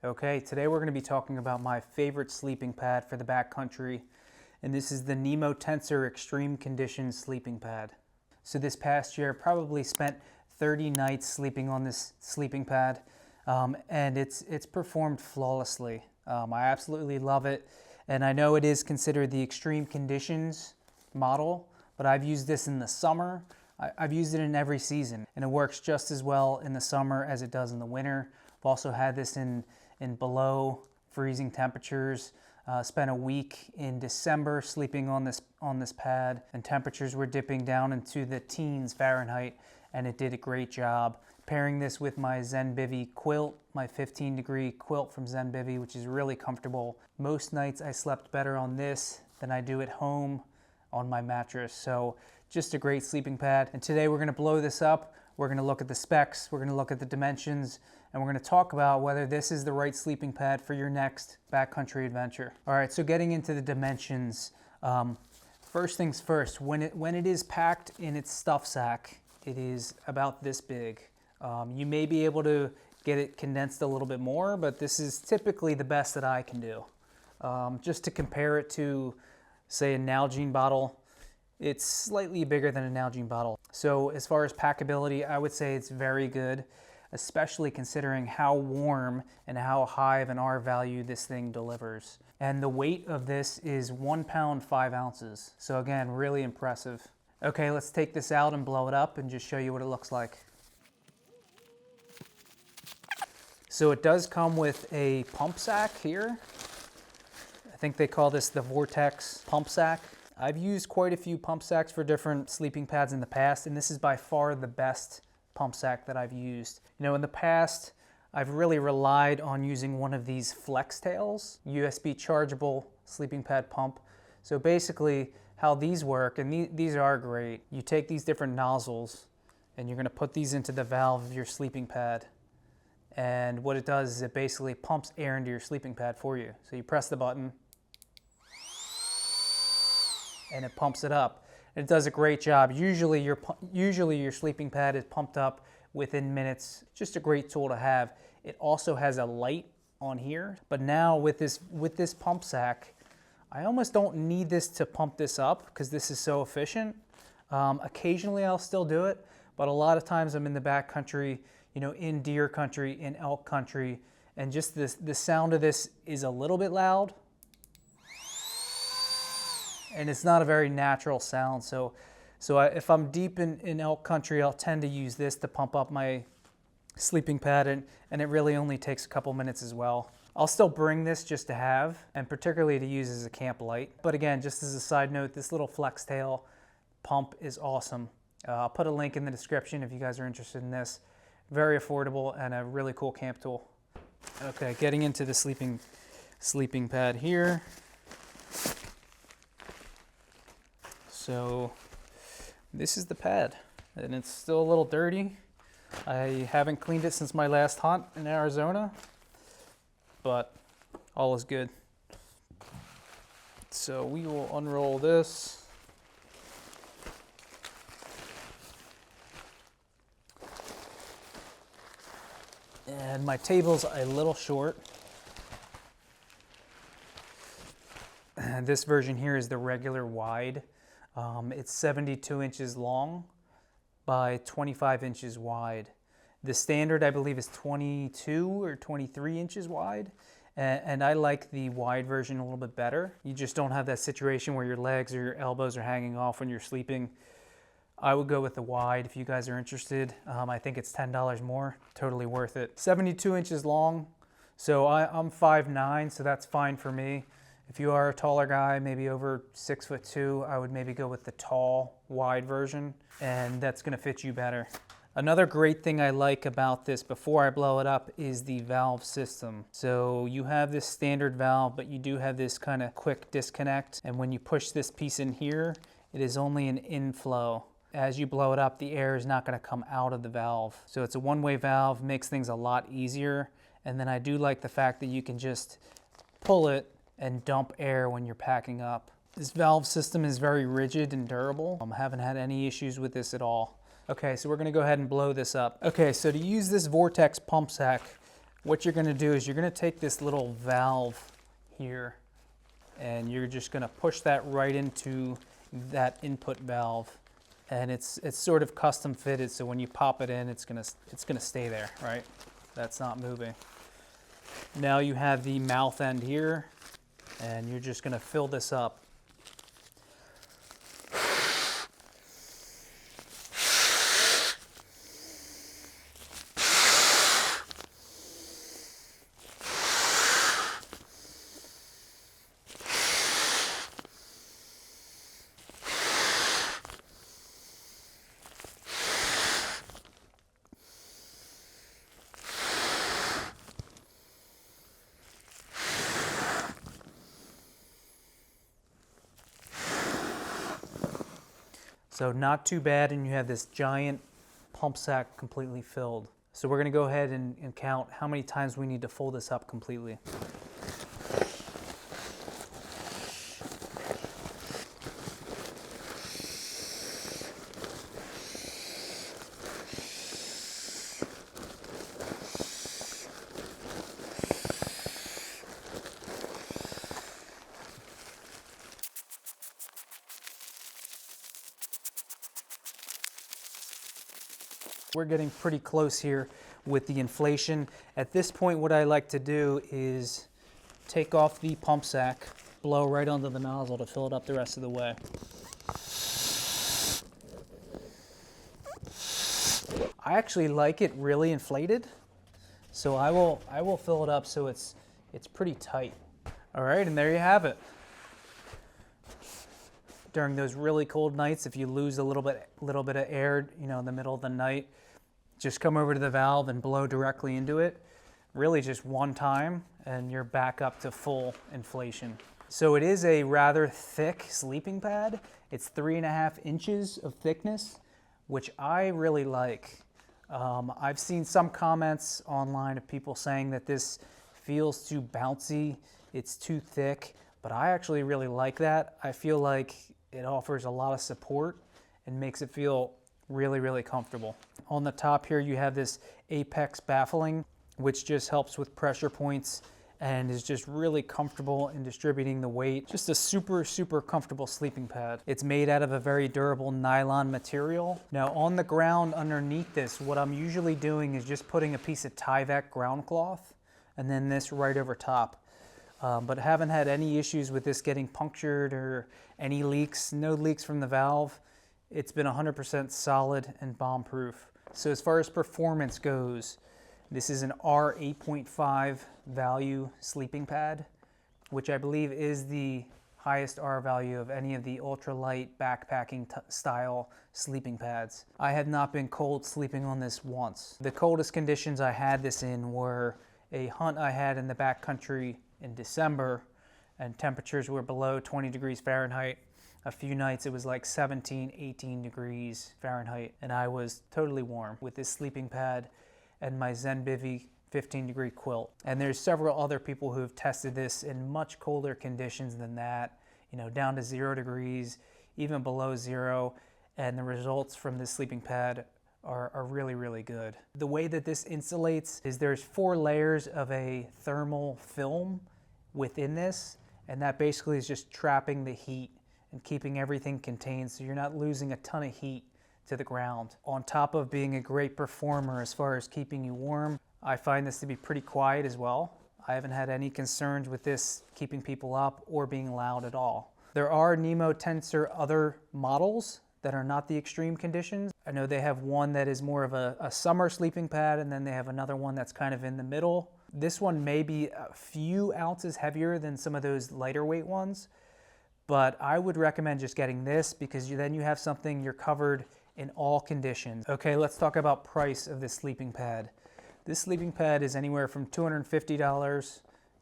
Okay, today we're going to be talking about my favorite sleeping pad for the backcountry, and this is the Nemo Tensor EXTREME Conditions sleeping pad. So this past year I probably spent 30 nights sleeping on this sleeping pad, and it's performed flawlessly. I absolutely love it, and I know it is considered the Extreme Conditions model, but I've used this in the summer. I've used it in every season, and it works just as well in the summer as it does in the winter. I've also had this in below freezing temperatures. Spent a week in December sleeping on this pad, and temperatures were dipping down into the teens Fahrenheit, and it did a great job. Pairing this with my Zenbivy quilt, my 15-degree quilt from Zenbivy, which is really comfortable. Most nights I slept better on this than I do at home on my mattress. So just a great sleeping pad. And today we're going to blow this up. We're going to look at the specs, we're going to look at the dimensions, and we're going to talk about whether this is the right sleeping pad for your next backcountry adventure. All right, so getting into the dimensions. First things first, when it is packed in its stuff sack, it is about this big. You may be able to get it condensed a little bit more, but this is typically the best that I can do. Just to compare it to, say, a Nalgene bottle, it's slightly bigger than a Nalgene bottle. So as far as packability, I would say it's very good, especially considering how warm and how high of an R value this thing delivers. And the weight of this is 1 pound 5 ounces. So again, really impressive. Okay, let's take this out and blow it up and just show you what it looks like. So it does come with a pump sack here. I think they call this the Vortex pump sack. I've used quite a few pump sacks for different sleeping pads in the past, and this is by far the best pump sack that I've used. You know, in the past, I've really relied on using one of these flex tails, USB chargeable sleeping pad pump. So basically how these work, and these are great, you take these different nozzles and you're gonna put these into the valve of your sleeping pad. And what it does is it basically pumps air into your sleeping pad for you. So you press the button, and it pumps it up. And it does a great job. Usually your sleeping pad is pumped up within minutes. Just a great tool to have. It also has a light on here, but now with this pump sack, I almost don't need this to pump this up because this is so efficient. Occasionally I'll still do it, but a lot of times I'm in the backcountry, you know, in deer country, in elk country, and just the sound of this is a little bit loud. And it's not a very natural sound. So if I'm deep in elk country, I'll tend to use this to pump up my sleeping pad, and it really only takes a couple minutes as well. I'll still bring this just to have, and particularly to use as a camp light. But again, just as a side note, this little flex tail pump is awesome. I'll put a link in the description if you guys are interested in this. Very affordable and a really cool camp tool. Okay, getting into the sleeping pad here. So this is the pad, and it's still a little dirty. I haven't cleaned it since my last hunt in Arizona, but all is good. So we will unroll this. And my table's a little short. And this version here is the regular wide. It's 72 inches long by 25 inches wide. The standard, I believe, is 22 or 23 inches wide. And I like the wide version a little bit better. You just don't have that situation where your legs or your elbows are hanging off when you're sleeping. I would go with the wide if you guys are interested. I think it's $10 more, totally worth it. 72 inches long, so I'm 5'9", so that's fine for me. If you are a taller guy, maybe over 6'2", I would maybe go with the tall, wide version, and that's gonna fit you better. Another great thing I like about this before I blow it up is the valve system. So you have this standard valve, but you do have this kind of quick disconnect, and when you push this piece in here, it is only an inflow. As you blow it up, the air is not gonna come out of the valve. So it's a one-way valve, makes things a lot easier, and then I do like the fact that you can just pull it and dump air when you're packing up. This valve system is very rigid and durable. I haven't had any issues with this at all. Okay, so we're gonna go ahead and blow this up. Okay, so to use this Vortex pump sack, what you're going to do is you're going to take this little valve here and you're just going to push that right into that input valve, and it's sort of custom fitted, so when you pop it in, it's going to stay there, right? That's not moving. Now you have the mouth end here, and you're just going to fill this up. So not too bad, and you have this giant pump sack completely filled. So we're going to go ahead and count how many times we need to fold this up completely. We're getting pretty close here with the inflation. At this point, what I like to do is take off the pump sack, blow right onto the nozzle to fill it up the rest of the way. I actually like it really inflated, so I will fill it up so it's pretty tight. All right, and there you have it. During those really cold nights, if you lose a little bit of air, you know, in the middle of the night, just come over to the valve and blow directly into it. Really just one time, and you're back up to full inflation. So it is a rather thick sleeping pad. It's 3.5 inches of thickness, which I really like. I've seen some comments online of people saying that this feels too bouncy, it's too thick, but I actually really like that. I feel like it offers a lot of support and makes it feel really, really comfortable. On the top here, you have this apex baffling, which just helps with pressure points and is just really comfortable in distributing the weight. Just a super, super comfortable sleeping pad. It's made out of a very durable nylon material. Now on the ground underneath this, what I'm usually doing is just putting a piece of Tyvek ground cloth and then this right over top. But haven't had any issues with this getting punctured or any leaks, no leaks from the valve. It's been 100% solid and bomb-proof. So as far as performance goes, this is an R8.5 value sleeping pad, which I believe is the highest R value of any of the ultralight backpacking style sleeping pads. I have not been cold sleeping on this once. The coldest conditions I had this in were a hunt I had in the backcountry in December, and temperatures were below 20 degrees Fahrenheit. A few nights it was like 17, 18 degrees Fahrenheit, and I was totally warm with this sleeping pad and my ZenBivy 15-degree quilt. And there's several other people who have tested this in much colder conditions than that, you know, down to 0 degrees, even below 0, and the results from this sleeping pad are really, really good. The way that this insulates is there's 4 layers of a thermal film within this, and that basically is just trapping the heat and keeping everything contained so you're not losing a ton of heat to the ground. On top of being a great performer as far as keeping you warm, I find this to be pretty quiet as well. I haven't had any concerns with this keeping people up or being loud at all. There are Nemo Tensor other models that are not the extreme conditions. I know they have one that is more of a summer sleeping pad, and then they have another one that's kind of in the middle. This one may be a few ounces heavier than some of those lighter weight ones, but I would recommend just getting this because then you have something, you're covered in all conditions. Okay, let's talk about price of this sleeping pad. This sleeping pad is anywhere from $250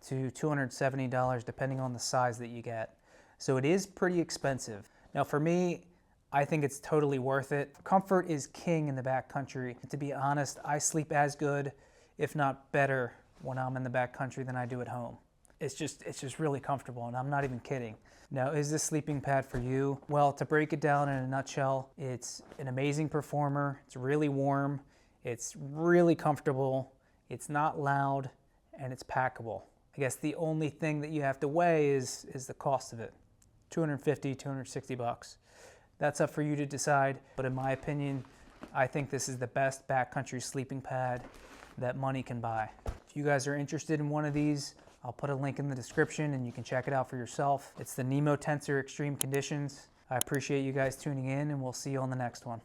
to $270 depending on the size that you get. So it is pretty expensive. Now for me, I think it's totally worth it. Comfort is king in the backcountry. To be honest, I sleep as good, if not better, when I'm in the backcountry than I do at home. It's just really comfortable, and I'm not even kidding. Now, is this sleeping pad for you? Well, to break it down in a nutshell, it's an amazing performer. It's really warm. It's really comfortable. it's not loud, and it's packable. I guess the only thing that you have to weigh is the cost of it. 250, 260 bucks. That's up for you to decide, but in my opinion, I think this is the best backcountry sleeping pad that money can buy. If you guys are interested in one of these, I'll put a link in the description and you can check it out for yourself. It's the Nemo Tensor Extreme Conditions. I appreciate you guys tuning in, and we'll see you on the next one.